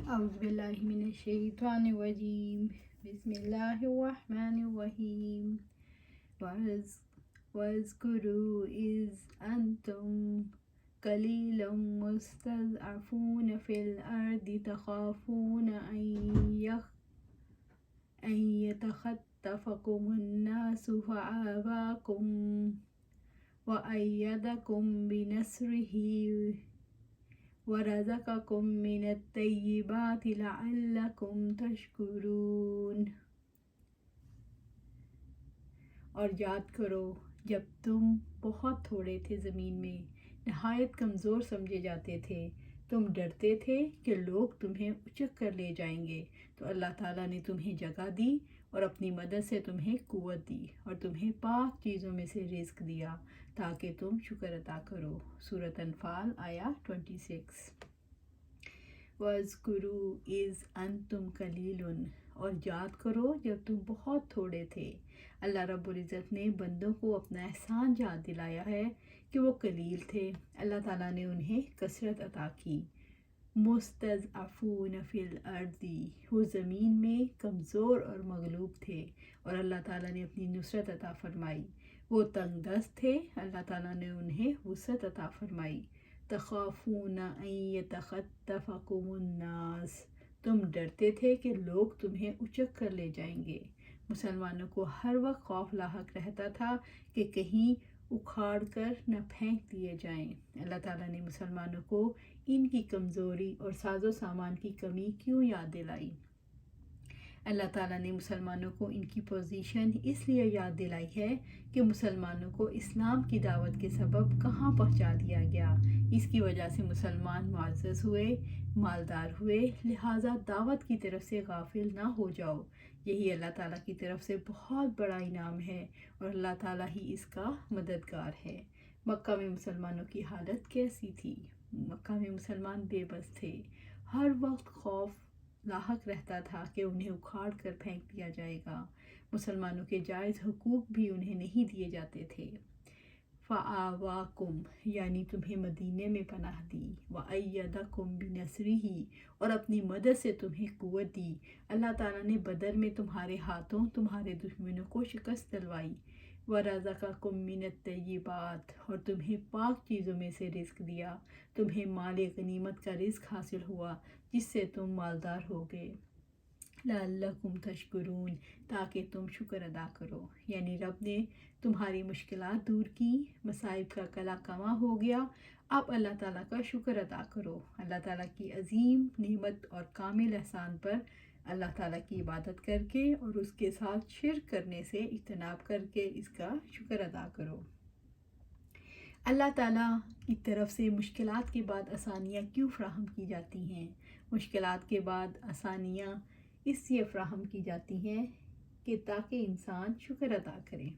اعوذ باللہ من الشیطان الرجیم بسم اللہ الرحمن الرحیم واذکروا اذ انتم قلیل مستضعفون فی الارض تخافون ان یتخطفکم الناس فآواکم وأیدکم بنصرہ وَرَزَقَكُم مِّنَ الطَّيِّبَاتِ لَعَلَّكُمْ تَشْكُرُونَ۔ اور یاد کرو جب تم بہت تھوڑے تھے، زمین میں نہایت کمزور سمجھے جاتے تھے، تم ڈرتے تھے کہ لوگ تمہیں اچک کر لے جائیں گے، تو اللہ تعالیٰ نے تمہیں جگہ دی اور اپنی مدد سے تمہیں قوت دی اور تمہیں پاک چیزوں میں سے رزق دیا تاکہ تم شکر ادا کرو۔ سورۃ انفال آیا 26۔ وَاذْكُرُوا اِذْ أَنْتُمْ قَلِيلٌ، اور یاد کرو جب تم بہت تھوڑے تھے۔ اللہ رب العزت نے بندوں کو اپنا احسان یاد دلایا ہے کہ وہ قلیل تھے، اللہ تعالیٰ نے انہیں کثرت عطا کی۔ مستضعفون فی الارض، وہ زمین میں کمزور اور مغلوب تھے اور اللہ تعالیٰ نے اپنی نصرت عطا فرمائی۔ وہ تنگ دست تھے، اللہ تعالیٰ نے انہیں وسعت عطا فرمائی۔ تخافون ان یتخطفکم الناس، تم ڈرتے تھے کہ لوگ تمہیں اچک کر لے جائیں گے۔ مسلمانوں کو ہر وقت خوف لاحق رہتا تھا کہ کہیں اکھاڑ کر نہ پھینک دیے جائیں۔ اللہ تعالیٰ نے مسلمانوں کو ان کی کمزوری اور ساز و سامان کی کمی کیوں یاد دلائی؟ اللہ تعالیٰ نے مسلمانوں کو ان کی پوزیشن اس لیے یاد دلائی ہے کہ مسلمانوں کو اسلام کی دعوت کے سبب کہاں پہنچا دیا گیا۔ اس کی وجہ سے مسلمان معزز ہوئے، مالدار ہوئے، لہٰذا دعوت کی طرف سے غافل نہ ہو جاؤ۔ یہی اللہ تعالیٰ کی طرف سے بہت بڑا انعام ہے اور اللہ تعالیٰ ہی اس کا مددگار ہے۔ مکہ میں مسلمانوں کی حالت کیسی تھی؟ مکہ میں مسلمان بے بس تھے، ہر وقت خوف لاحق رہتا تھا کہ انہیں اکھاڑ کر پھینک دیا جائے گا۔ مسلمانوں کے جائز حقوق بھی انہیں نہیں دیے جاتے تھے۔ فآواکم، یعنی تمہیں مدینے میں پناہ دی، وأیدکم بنصرہ، اور اپنی مدد سے تمہیں قوت دی۔ اللہ تعالیٰ نے بدر میں تمہارے ہاتھوں تمہارے دشمنوں کو شکست دلوائی۔ وَرَزَقَكُم مِّنَ الطَّيِّبَاتِ، اور تمہیں پاک چیزوں میں سے رزق دیا، تمہیں مال غنیمت کا رزق حاصل ہوا جس سے تم مالدار ہو گئے۔ لَعَلَّكُمْ تَشْكُرُونَ، تاکہ تم شکر ادا کرو، یعنی رب نے تمہاری مشکلات دور کی، مصائب کا کلا کما ہو گیا، اب اللہ تعالیٰ کا شکر ادا کرو۔ اللہ تعالیٰ کی عظیم نعمت اور کامل احسان پر اللہ تعالیٰ کی عبادت کر کے اور اس کے ساتھ شرک کرنے سے اجتناب کر کے اس کا شکر ادا کرو۔ اللہ تعالیٰ کی طرف سے مشکلات کے بعد آسانیاں کیوں فراہم کی جاتی ہیں؟ مشکلات کے بعد آسانیاں اس لیے فراہم کی جاتی ہیں کہ تاکہ انسان شکر ادا کرے۔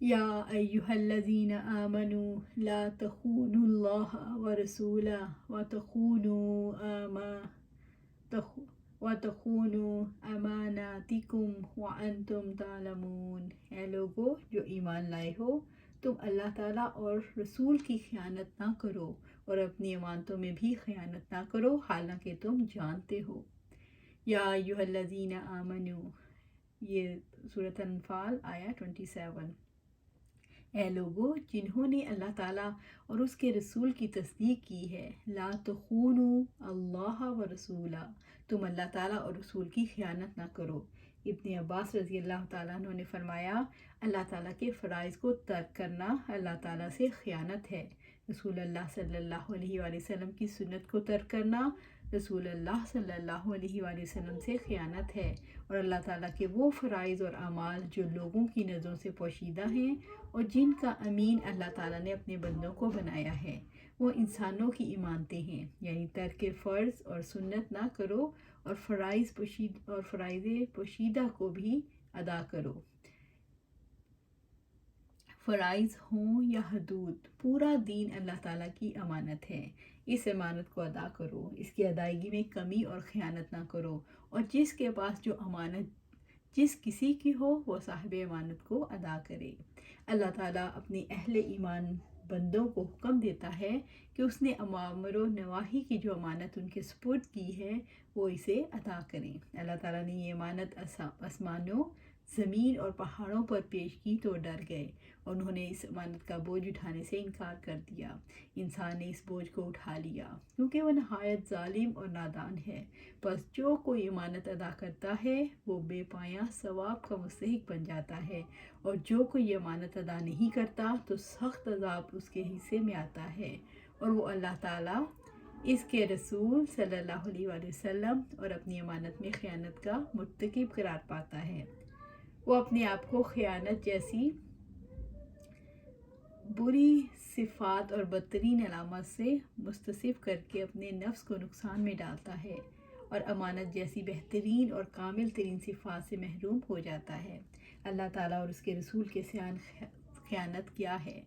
یا ایہا الذین آمنوا لا تخونوا اللہ ورسولہ وتخونوا اماناتکم وانتم تعلمون۔ اے لوگو جو ایمان لائے ہو، تم اللہ تعالیٰ اور رسول کی خیانت نہ کرو اور اپنی امانتوں میں بھی خیانت نہ کرو حالانکہ تم جانتے ہو۔ یا ایہا الذین آمنوا، یہ سورۃ انفال آیا 27۔ اے لوگو جنہوں نے اللہ تعالیٰ اور اس کے رسول کی تصدیق کی ہے، لا تخونوا اللہ ورسولہ، تم اللہ تعالیٰ اور رسول کی خیانت نہ کرو۔ ابن عباس رضی اللہ تعالیٰ عنہ نے فرمایا، اللہ تعالیٰ کے فرائض کو ترک کرنا اللہ تعالیٰ سے خیانت ہے۔ رسول اللہ صلی اللہ علیہ وآلہ وسلم کی سنت کو ترک کرنا رسول اللہ صلی اللہ علیہ وآلہ وسلم سے خیانت ہے، اور اللہ تعالیٰ کے وہ فرائض اور اعمال جو لوگوں کی نظروں سے پوشیدہ ہیں اور جن کا امین اللہ تعالیٰ نے اپنے بندوں کو بنایا ہے، وہ انسانوں کی ایمانتیں ہیں، یعنی ترک فرض اور سنت نہ کرو اور فرائض پوشیدہ کو بھی ادا کرو۔ فرائض ہوں یا حدود، پورا دین اللہ تعالیٰ کی امانت ہے، اس امانت کو ادا کرو، اس کی ادائیگی میں کمی اور خیانت نہ کرو، اور جس کے پاس جو امانت جس کسی کی ہو وہ صاحب امانت کو ادا کرے۔ اللہ تعالیٰ اپنے اہل ایمان بندوں کو حکم دیتا ہے کہ اس نے اوامر و نواہی کی جو امانت ان کے سپرد کی ہے وہ اسے ادا کریں۔ اللہ تعالیٰ نے یہ امانت آسمانوں، زمین اور پہاڑوں پر پیش کی تو ڈر گئے اور انہوں نے اس امانت کا بوجھ اٹھانے سے انکار کر دیا۔ انسان نے اس بوجھ کو اٹھا لیا کیونکہ وہ نہایت ظالم اور نادان ہے۔ بس جو کوئی امانت ادا کرتا ہے وہ بے پایاں ثواب کا مستحق بن جاتا ہے، اور جو کوئی امانت ادا نہیں کرتا تو سخت عذاب اس کے حصے میں آتا ہے، اور وہ اللہ تعالیٰ، اس کے رسول صلی اللہ علیہ وآلہ وسلم اور اپنی امانت میں خیانت کا مرتکب قرار پاتا ہے۔ وہ اپنے آپ کو خیانت جیسی بری صفات اور بدترین علامات سے متصف کر کے اپنے نفس کو نقصان میں ڈالتا ہے، اور امانت جیسی بہترین اور کامل ترین صفات سے محروم ہو جاتا ہے۔ اللہ تعالیٰ اور اس کے رسول کے سیان خیانت کیا ہے؟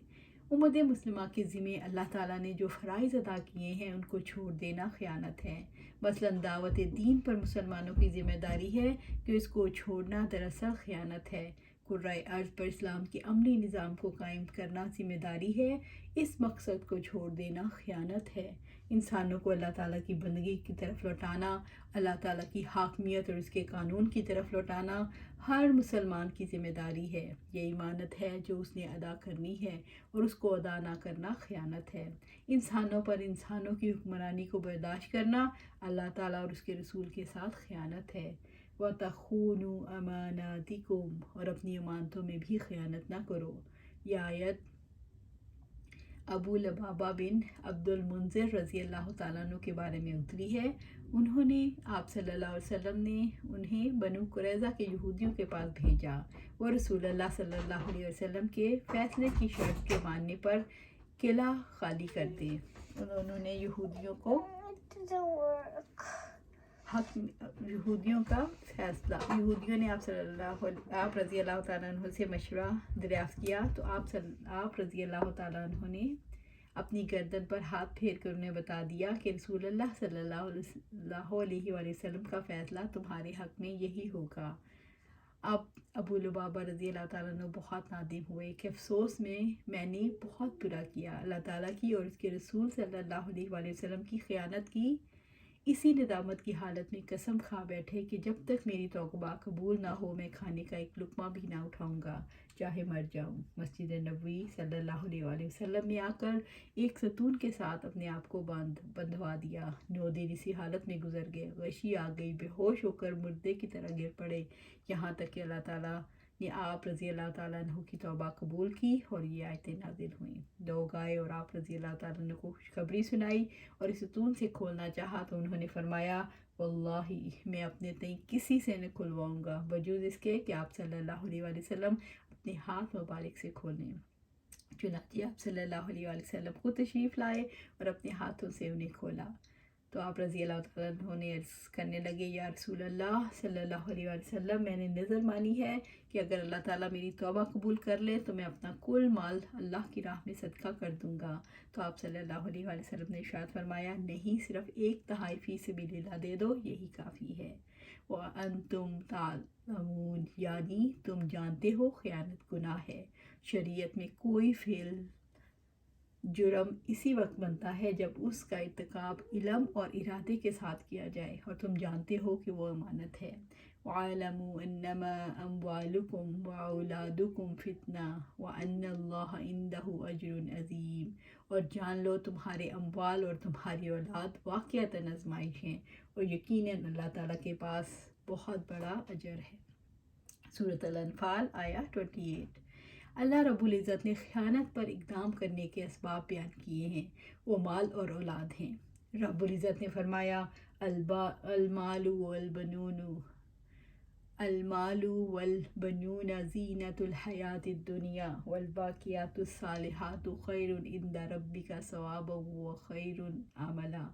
امت مسلمہ کے ذمے اللہ تعالیٰ نے جو فرائض ادا کیے ہیں ان کو چھوڑ دینا خیانت ہے۔ مثلاً دعوت دین پر مسلمانوں کی ذمہ داری ہے کہ اس کو چھوڑنا دراصل خیانت ہے۔ کرۂ ارض پر اسلام کے عملی نظام کو قائم کرنا ذمہ داری ہے، اس مقصد کو چھوڑ دینا خیانت ہے۔ انسانوں کو اللہ تعالیٰ کی بندگی کی طرف لوٹانا، اللہ تعالیٰ کی حاکمیت اور اس کے قانون کی طرف لوٹانا ہر مسلمان کی ذمہ داری ہے۔ یہ امانت ہے جو اس نے ادا کرنی ہے، اور اس کو ادا نہ کرنا خیانت ہے۔ انسانوں پر انسانوں کی حکمرانی کو برداشت کرنا اللہ تعالیٰ اور اس کے رسول کے ساتھ خیانت ہے۔ وَتَخُونُوا أَمَانَاتِكُمْ، اور اپنی امانتوں میں بھی خیانت نہ کرو۔ یہ آیت ابو لبابہ بن عبد المنذر رضی اللہ تعالیٰ عنہ کے بارے میں اتری ہے۔ انہوں نے آپ صلی اللہ علیہ وسلم نے انہیں بنو قریظہ کے یہودیوں کے پاس بھیجا۔ وہ رسول اللہ صلی اللہ علیہ وسلم کے فیصلے کی شرط کے ماننے پر قلعہ خالی کر دے۔ انہوں نے یہودیوں کا فیصلہ، یہودیوں نے آپ رضی اللہ تعالیٰ عنہ سے مشورہ دریافت کیا تو آپ رضی اللہ تعالیٰ عنہ نے اپنی گردن پر ہاتھ پھیر کر انہیں بتا دیا کہ رسول اللہ صلی اللہ علیہ وآلہ وسلم کا فیصلہ تمہارے حق میں یہی ہوگا۔ اب ابو لبابہ رضی اللہ تعالیٰ عنہ بہت نادم ہوئے کہ افسوس میں نے بہت برا کیا، اللہ تعالیٰ کی اور اس کے رسول صلی اللہ علیہ وآلہ وسلم کی خیانت کی۔ اسی ندامت کی حالت میں قسم کھا بیٹھے کہ جب تک میری توبہ قبول نہ ہو میں کھانے کا ایک لقمہ بھی نہ اٹھاؤں گا، چاہے مر جاؤں۔ مسجد نبوی صلی اللہ علیہ وآلہ وسلم میں آ کر ایک ستون کے ساتھ اپنے آپ کو بندھوا دیا۔ 9 دن اسی حالت میں گزر گئے، غشی آ گئی، بے ہوش ہو کر مردے کی طرح گر پڑے، یہاں تک کہ اللہ تعالیٰ نے آپ رضی اللہ تعالیٰ عنہ کی توبہ قبول کی اور یہ آیتیں نازل ہوئیں۔ 2 گائے اور آپ رضی اللہ تعالیٰ عنہ کو خوشخبری سنائی اور اس ستون سے کھولنا چاہا تو انہوں نے فرمایا، واللہ میں اپنے تئیں کسی سے نہ کھلواؤں گا بجوز اس کے کہ آپ صلی اللہ علیہ وآلہ وسلم اپنے ہاتھ مبارک سے کھولیں۔ چنانچہ آپ صلی اللہ علیہ وآلہ وسلم خود تشریف لائے اور اپنے ہاتھوں سے انہیں کھولا تو آپ رضی اللہ تعالیٰ عنہ نے عرض کرنے لگے، یا رسول اللہ صلی اللہ علیہ وآلہ وسلم، میں نے نذر مانی ہے کہ اگر اللہ تعالیٰ میری توبہ قبول کر لے تو میں اپنا کل مال اللہ کی راہ میں صدقہ کر دوں گا۔ تو آپ صلی اللہ علیہ وآلہ وسلم نے ارشاد فرمایا، نہیں، صرف 1/3 فی سبیل اللہ دے دو، یہی کافی ہے۔ وَأَنْتُمْ تَعْلَمُونَ، یعنی تم جانتے ہو خیانت گناہ ہے۔ شریعت میں کوئی فعل جرم اسی وقت بنتا ہے جب اس کا ارتکاب علم اور ارادے کے ساتھ کیا جائے، اور تم جانتے ہو کہ وہ امانت ہے۔ وَاعْلَمُوا أَنَّمَا أَمْوَالُكُمْ وَأَوْلَادُكُمْ فِتْنَةٌ وَأَنَّ اللَّهَ عِندَهُ أَجْرٌ عَظِيمٌ، اور جان لو تمہارے اموال اور تمہاری اولاد واقعتاً آزمائش ہیں، اور یقیناً اللہ تعالیٰ کے پاس بہت بڑا اجر ہے۔ سورۃ الانفال آیہ 28۔ اللہ رب العزت نے خیانت پر اقدام کرنے کے اسباب بیان کیے ہیں، وہ مال اور اولاد ہیں۔ رب العزت نے فرمایا، المال والبنون زینۃ الحیات الدنیا والباقیات الصالحات خیر عند ربک ثوابا وخیر املا۔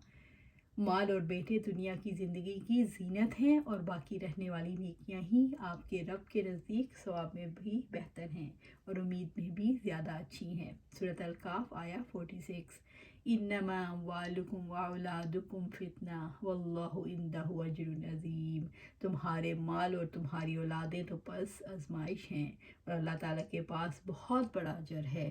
مال اور بیٹے دنیا کی زندگی کی زینت ہیں، اور باقی رہنے والی نیکیاں ہی آپ کے رب کے نزدیک ثواب میں بھی بہتر ہیں اور امید میں بھی زیادہ اچھی ہیں۔ سورۃ الکہف آیہ 46۔ انما اموالکم واولادکم فتنہ واللہ عندہ اجر عظیم، تمہارے مال اور تمہاری اولادیں تو پس آزمائش ہیں اور اللہ تعالیٰ کے پاس بہت بڑا اجر ہے۔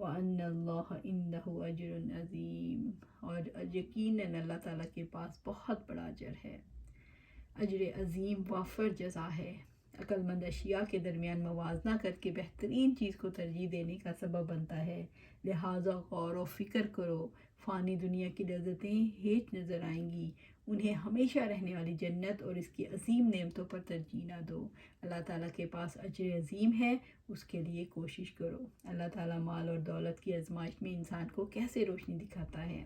وَأَنَّ اللَّهَ عِندَهُ أَجْرٌ عَظِيمٌ، اور یقیناً اللہ تعالیٰ کے پاس بہت بڑا اجر ہے، اجر عظیم وافر جزا ہے۔ عقل مند اشیاء کے درمیان موازنہ کر کے بہترین چیز کو ترجیح دینے کا سبب بنتا ہے، لہٰذا غور و فکر کرو، فانی دنیا کی لذتیں ہیچ نظر آئیں گی، انہیں ہمیشہ رہنے والی جنت اور اس کی عظیم نعمتوں پر ترجیح نہ دو۔ اللہ تعالیٰ کے پاس اجر عظیم ہے، اس کے لیے کوشش کرو۔ اللہ تعالیٰ مال اور دولت کی آزمائش میں انسان کو کیسے روشنی دکھاتا ہے؟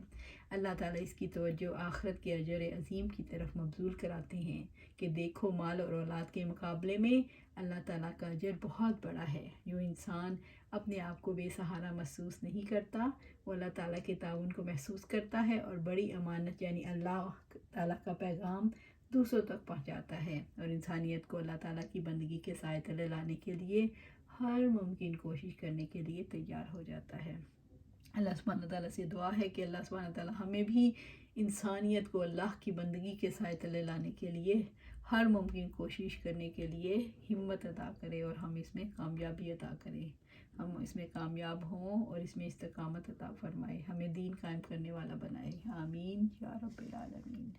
اللہ تعالیٰ اس کی توجہ آخرت کے اجر عظیم کی طرف مبذول کراتے ہیں کہ دیکھو مال اور اولاد کے مقابلے میں اللہ تعالیٰ کا اجر بہت بڑا ہے۔ جو انسان اپنے آپ کو بے سہارا محسوس نہیں کرتا، وہ اللہ تعالیٰ کے تعاون کو محسوس کرتا ہے اور بڑی امانت یعنی اللہ تعالیٰ کا پیغام دوسروں تک پہنچاتا ہے، اور انسانیت کو اللہ تعالیٰ کی بندگی کے سائے تلے لانے کے لیے ہر ممکن کوشش کرنے کے لیے تیار ہو جاتا ہے۔ اللہ سبحانہ تعالیٰ سے دعا ہے کہ اللہ سبحانہ تعالیٰ ہمیں بھی انسانیت کو اللہ کی بندگی کے سائے تلے لانے کے لیے ہر ممکن کوشش کرنے کے لیے ہمت عطا کرے، اور ہم اس میں کامیابی عطا کرے، ہم اس میں کامیاب ہوں اور اس میں استقامت عطا فرمائے، ہمیں دین قائم کرنے والا بنائے، آمین یا رب العالمین۔